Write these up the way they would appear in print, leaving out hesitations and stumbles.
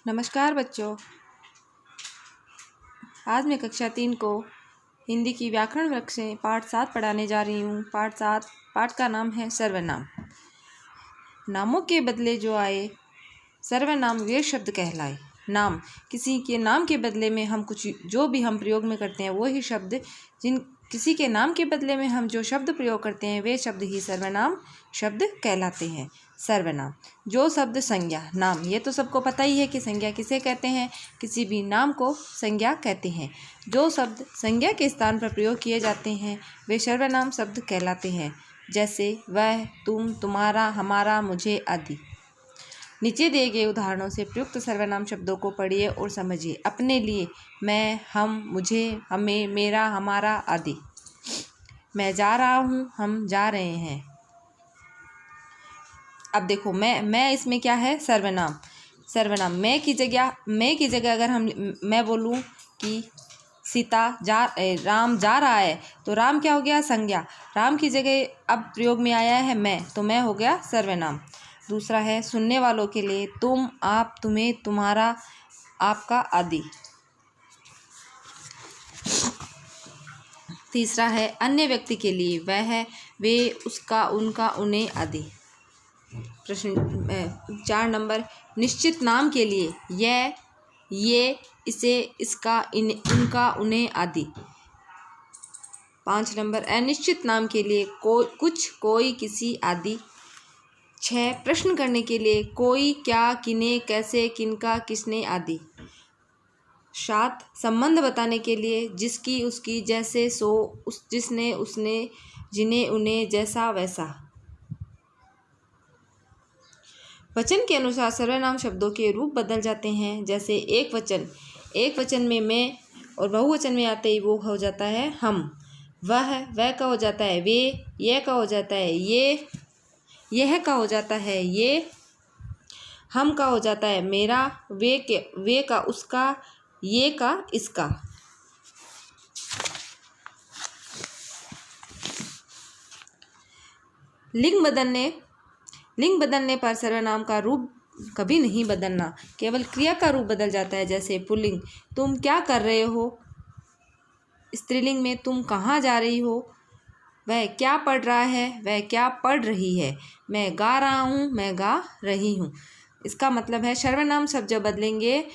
नमस्कार बच्चों। आज मैं कक्षा 3 को हिंदी की व्याकरण वृक्ष से पाठ 7 पढ़ाने जा रही हूँ। पाठ का नाम है सर्वनाम। नामों के बदले जो आए सर्वनाम वे शब्द कहलाए। नाम, किसी के नाम के बदले में हम जो भी हम प्रयोग में करते हैं वो ही शब्द, किसी के नाम के बदले में हम जो शब्द प्रयोग करते हैं वे शब्द ही सर्वनाम शब्द कहलाते हैं। सर्वनाम, जो शब्द संज्ञा, नाम ये तो सबको पता ही है कि संज्ञा किसे कहते हैं, किसी भी नाम को संज्ञा कहते हैं। जो शब्द संज्ञा के स्थान पर प्रयोग किए जाते हैं वे सर्वनाम शब्द कहलाते हैं, जैसे वह, तुम, तुम्हारा, हमारा, मुझे आदि। नीचे दिए गए उदाहरणों से प्रयुक्त सर्वनाम शब्दों को पढ़िए और समझिए अपने लिए। मैं, हम, मुझे, हमें, मेरा, हमारा आदि। मैं जा रहा हूँ, हम जा रहे हैं। अब देखो, मैं इसमें क्या है? सर्वनाम। मैं की जगह अगर मैं बोलूँ कि राम जा रहा है तो राम क्या हो गया? संज्ञा। राम की जगह अब प्रयोग में आया है मैं, तो मैं हो गया सर्वनाम। दूसरा है सुनने वालों के लिए तुम, आप, तुम्हें, तुम्हारा, आपका आदि। तीसरा है अन्य व्यक्ति के लिए वह, वे, उसका, उनका, उन्हें आदि। प्रश्न 4 नंबर निश्चित नाम के लिए यह, ये, इसे, इसका, उनका, उन्हें आदि। 5 नंबर अनिश्चित नाम के लिए कुछ, कोई, किसी आदि। 6 प्रश्न करने के लिए कोई, क्या, किने, कैसे, किनका, किसने आदि। 7 संबंध बताने के लिए जिसकी, उसकी, जैसे, सो, जिसने, उसने, जिन्हें, उन्हें, जैसा, वैसा। वचन के अनुसार सर्वनाम शब्दों के रूप बदल जाते हैं, जैसे एक वचन में मैं और बहुवचन में आते ही वो हो जाता है हम। वह का हो जाता है वे, यह का हो जाता है ये, यह का हो जाता है ये, हम का हो जाता है मेरा, वे का उसका, ये का इसका। लिंग बदलने पर सर्वनाम का रूप कभी नहीं बदलना, केवल क्रिया का रूप बदल जाता है। जैसे पुल्लिंग तुम क्या कर रहे हो, स्त्रीलिंग में तुम कहाँ जा रही हो, वह क्या पढ़ रहा है, वह क्या पढ़ रही है, मैं गा रहा हूँ, मैं गा रही हूँ। इसका मतलब है सर्वनाम शब्द जब बदलेंगे,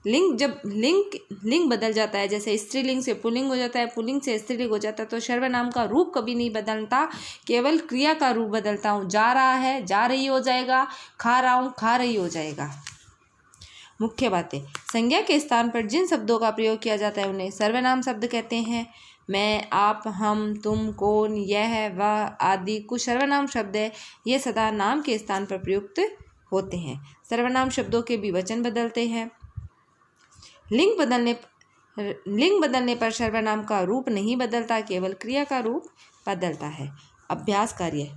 लिंग बदल जाता है, जैसे स्त्रीलिंग से पुल्लिंग हो जाता है, पुल्लिंग से स्त्रीलिंग हो जाता है, तो सर्वनाम का रूप कभी नहीं बदलता, केवल क्रिया का रूप बदलता हूँ। जा रहा है, जा रही हो जाएगा, खा रहा हूँ, खा रही हो जाएगा। मुख्य बातें, संज्ञा के स्थान पर जिन शब्दों का प्रयोग किया जाता है उन्हें सर्वनाम शब्द कहते हैं। मैं, आप, हम, तुम, कौन, यह, वह आदि कुछ सर्वनाम शब्द है, ये सदा नाम के स्थान पर प्रयुक्त होते हैं। सर्वनाम शब्दों के भी वचन बदलते हैं। लिंग बदलने पर सर्वनाम का रूप नहीं बदलता, केवल क्रिया का रूप बदलता है। अभ्यास कार्य,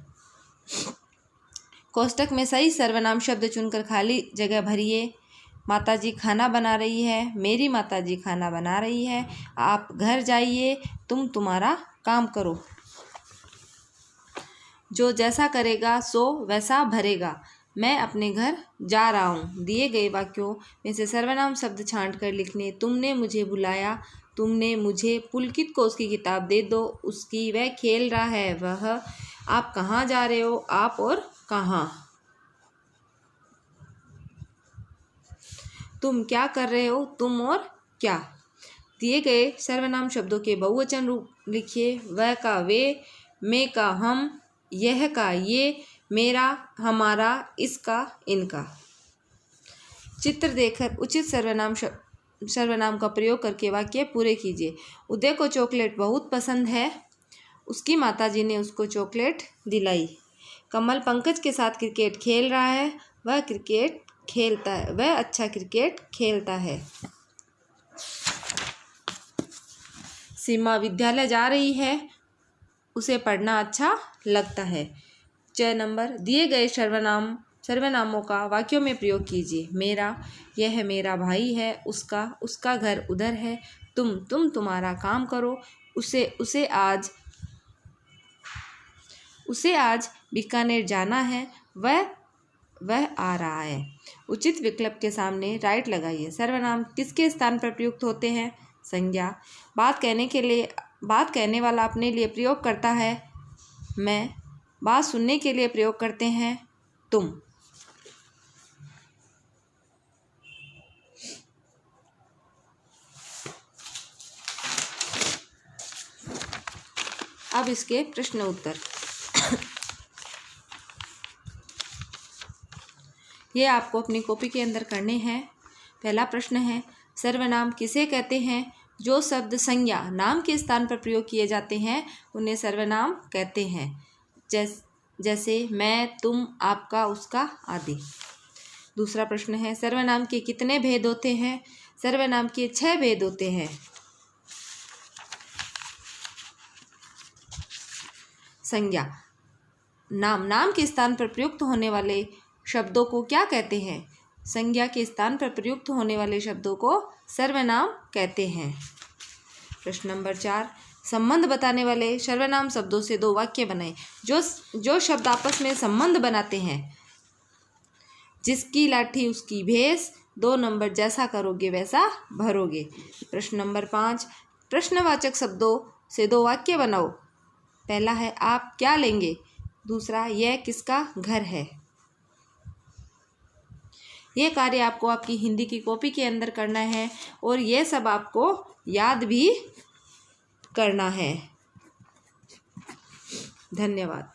कोष्टक में सही सर्वनाम शब्द चुनकर खाली जगह भरिए। माताजी खाना बना रही है, मेरी माताजी खाना बना रही है, आप घर जाइए, तुम तुम्हारा काम करो। जो जैसा करेगा सो वैसा भरेगा, मैं अपने घर जा रहा हूँ। दिए गए वाक्यों में से सर्वनाम शब्द छांट कर लिखने। तुमने मुझे बुलाया, तुमने मुझे, पुलकित को उसकी किताब दे दो, उसकी, वह खेल रहा है, वह, आप कहाँ जा रहे हो, आप और कहाँ, तुम क्या कर रहे हो, तुम और क्या। दिए गए सर्वनाम शब्दों के बहुवचन रूप लिखिए। वह का वे, मैं का हम, यह का ये, मेरा, हमारा, इसका, इनका। चित्र देखकर उचित सर्वनाम का प्रयोग करके वाक्य पूरे कीजिए। उदय को चॉकलेट बहुत पसंद है, उसकी माताजी ने उसको चॉकलेट दिलाई। कमल पंकज के साथ क्रिकेट खेल रहा है, वह क्रिकेट खेलता है, वह अच्छा क्रिकेट खेलता है। सीमा विद्यालय जा रही है, उसे पढ़ना अच्छा लगता है। 6 नंबर दिए गए सर्वनामों का वाक्यों में प्रयोग कीजिए। मेरा, यह मेरा भाई है, उसका घर उधर है, तुम तुम्हारा काम करो, उसे आज बीकानेर जाना है, वह आ रहा है। उचित विकल्प के सामने राइट लगाइए। सर्वनाम किसके स्थान पर प्रयुक्त होते हैं? संज्ञा। बात कहने वाला अपने लिए प्रयोग करता है मैं। बात सुनने के लिए प्रयोग करते हैं तुम। अब इसके प्रश्न उत्तर। ये आपको अपनी कॉपी के अंदर करने हैं। पहला प्रश्न है, सर्वनाम किसे कहते हैं? जो शब्द संज्ञा नाम के स्थान पर प्रयोग किए जाते हैं उन्हें सर्वनाम कहते हैं। जैसे मैं, तुम, आपका, उसका आदि। दूसरा प्रश्न है, सर्वनाम के कितने भेद होते हैं? सर्वनाम के 6 भेद होते हैं। संज्ञा नाम के स्थान पर प्रयुक्त होने वाले शब्दों को क्या कहते हैं? संज्ञा के स्थान पर प्रयुक्त होने वाले शब्दों को सर्वनाम कहते हैं। प्रश्न नंबर 4, संबंध बताने वाले सर्वनाम शब्दों से 2 वाक्य बनाएं। जो शब्द आपस में संबंध बनाते हैं। जिसकी लाठी उसकी भैंस, 2 नंबर जैसा करोगे वैसा भरोगे। प्रश्न नंबर 5, प्रश्नवाचक शब्दों से 2 वाक्य बनाओ। पहला है आप क्या लेंगे, दूसरा यह किसका घर है। ये कार्य आपको आपकी हिंदी की कॉपी के अंदर करना है और ये सब आपको याद भी करना है। धन्यवाद।